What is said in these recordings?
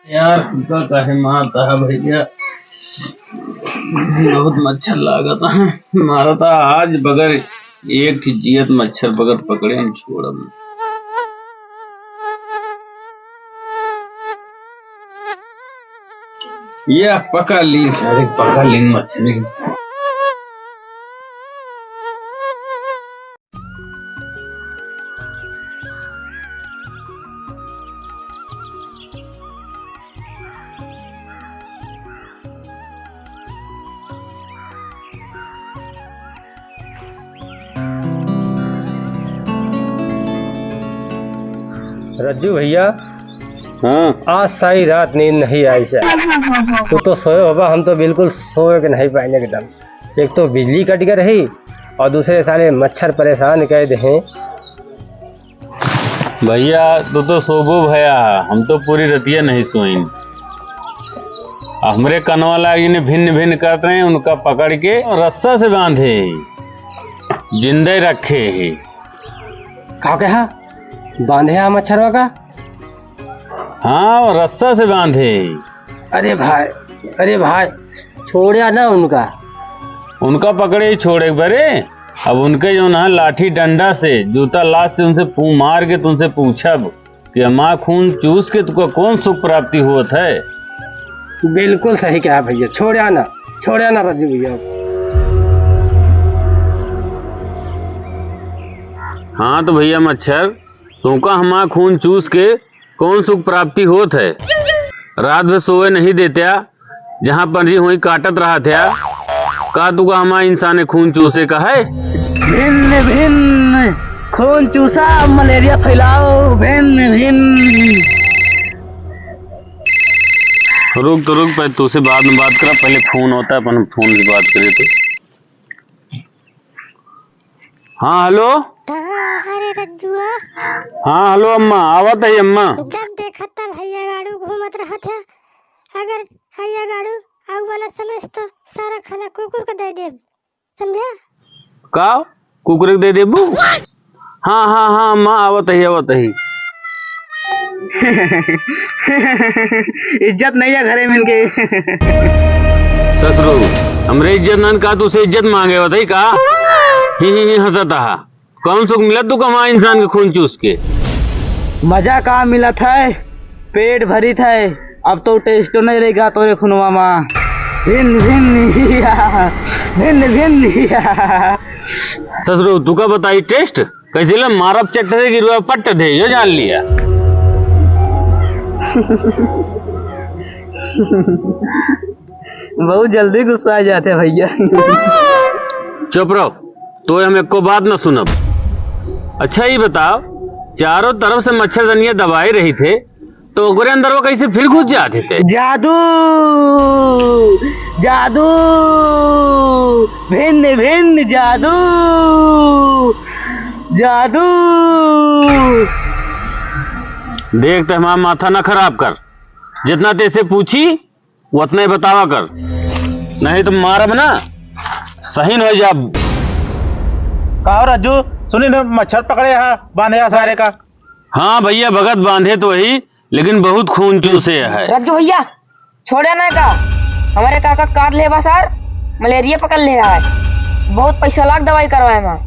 यार फूका काहे मारता है भैया। बहुत मच्छर लागत है। मारा था आज बगर एक थी जियत मच्छर बगर पकड़े हम छोड़। ये पकड़ ली सारे पकड़ ली मच्छर। रज्जू भैया, हाँ आज सारी रात नींद नहीं आई से। तू तो सोए होगा, हम तो बिल्कुल सोए के नहीं पाएंगे एकदम। एक तो बिजली कट गई रही और दूसरे साले मच्छर परेशान कर दे हैं। भैया तू तो सोगो भया, हम तो पूरी रतिया नहीं सोइन। हमरे कनवा लागी ने भिन्न भिन्न करते हैं, उनका पकड़ के रस्सा से बांधे जिंदे रखे है। क्या कहा? बांधे आ मच्छरवा का? हाँ और रस्सा से बांधे। अरे भाई छोड़या ना उनका पकड़े ही छोड़े बरे। अब उनके जो ना लाठी डंडा से जूता लाश से उनसे मार के तुमसे पूछब कि माँ खून चूस के तुमको कौन सुख प्राप्ति होत है। बिल्कुल सही कहा भैया, छोड़या ना रज्जू भैया। हाँ तो भैया मच्छर तुमका हमारा खून चूस के कौन सुख प्राप्ति होत है। रात में सोए नहीं देत्या, जहाँ पंजी हुई काटत रहा था। का तुका हमारा इंसान खून चूसे का है? भिन्न भिन्न खून चूसा मलेरिया फैलाओ भिन्न भिन्न। रुक पहले तुझसे बाद में बात करा, पहले फोन होता है अपन फोन से बात करे तो। हाँ हेलो। अरे रज्जुआ। हाँ हेलो अम्मा, आवत है अम्मा। जब देखा तब हैया गाड़ू घूमत रहा था। अगर हैया गाड़ू आउ वाला समय तो सारा खाना कुकुर को दे देब, समझा? का कुकुर दे देबू? हाँ अम्मा आवत है। इज्जत नहीं है घरे मिल के। ससुरो हमरे इज्जत नन का तुझसे इज्जत मांगे बताई का? ही हंसता है। कौन सुख मिला तू कमा इंसान के खून चूस के? मजा कहाँ मिला था, पेट भरी था। अब तो टेस्ट नहीं रहेगा तोरे खुनवा में। भिन्न भिन्न ससुरो तू का बताई टेस्ट कैसे ला मारब चट्ट दे गिरवा पट्ट दे यो जान लिया। बहुत जल्दी गुस्सा आ जाते भैया। चुप रहो, तो हम एक को बात न सुनब। अच्छा ये बताओ, चारों तरफ से मच्छरदानियां दबाए रही थे तो ओकरे अंदर वो कैसे फिर घुस जाते थे? जादू भिन्न भिन्न जादू। देख हमारा माथा ना खराब कर। जितना तेसे पूछी उतना ही बतावा कर, नहीं तो मारब ना सही न हो जा। कहो रज्जू, सुनी न मच्छर पकड़े है बांधे सारे का। हाँ भैया भगत बांधे तो वही, लेकिन बहुत खून चूसे है। रज्जू भैया छोड़े ना का, हमारे काका काट ले बस यार, मलेरिया पकड़ ले रहा है। बहुत पैसा लाख दवाई करवाए मैं।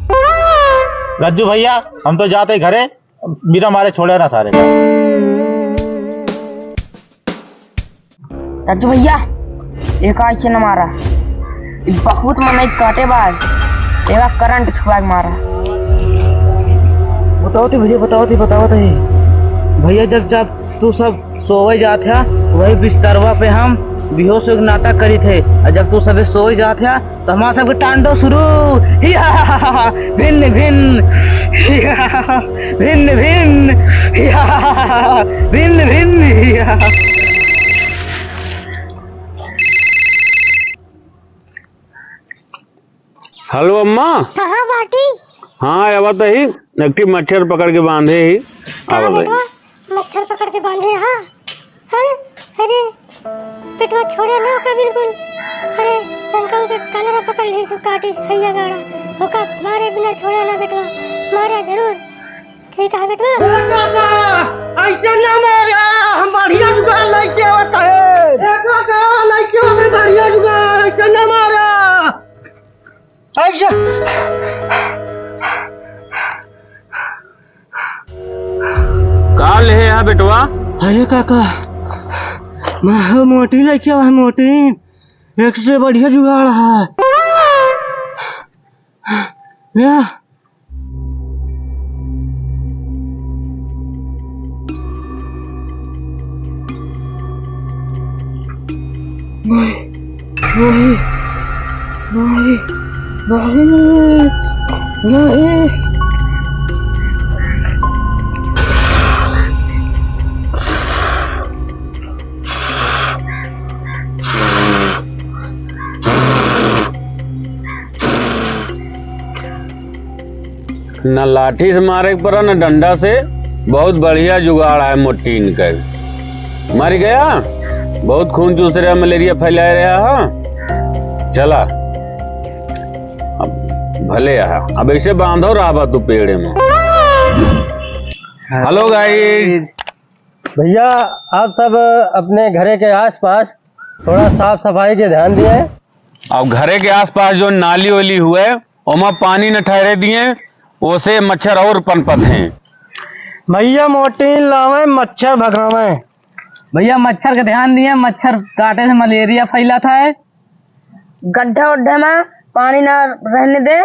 रज्जू भैया हम तो जाते घरे, बिना मारे छोड़े ना सारे का। रज्जू भैया एक आइए न मारा, बहुत मन नहीं काटे बाद एक करंट छुआ के मारा। बताओ थे भैया, जब तू सब सोए जाते वही बिस्तरवा पे हम बेहोश होकर नाटक करी थे, और जब तू सब सोए जाते तो हमारा सबके तांडव शुरू। भिन्न भिन्न। हेलो अम्मा। कहाँ बाटी? हाँ आवत ही, एक मच्छर पकड़ के बांधे ही। आवत ही मच्छर पकड़ के बांधे। हाँ अरे पेटवा छोड़े ना का बिल्कुल। अरे शंका के कलरा पकड़ ली सो काटी हैया गाड़ा होका मारे बिना छोड़े ना बेटवा, मारे जरूर। ठीक है बेटवा। ऐसे ना मारा, हम बढ़िया जुगाड़ लेके अच्छा कहाँ ले है यहाँ बेटवा? अरे काका मैं मोटी लेके आया मोटी एक से बढ़िया जुगाड़ है या नहीं न लाठी से मारे के पड़ा न डंडा से। बहुत बढ़िया जुगाड़ है मोटीन का। मर गया, बहुत खून चूस रहा, मलेरिया फैला रहा है। चला अब भले यहाँ अब ऐसे बांधो रहा तू पेड़ में। हेलो गाइस, भैया आप सब अपने घरे के आसपास थोड़ा साफ सफाई के ध्यान दिए। अब घरे के आसपास जो नाली वाली हुए ओमा पानी न ठहरे दिए, उसे मच्छर और पनपत हैं। भैया मोटी लावे मच्छर भगावे। भैया मच्छर का ध्यान दिए, मच्छर काटे से मलेरिया फैला था। गड्ढा उड्ढे में पानी ना रहने दे,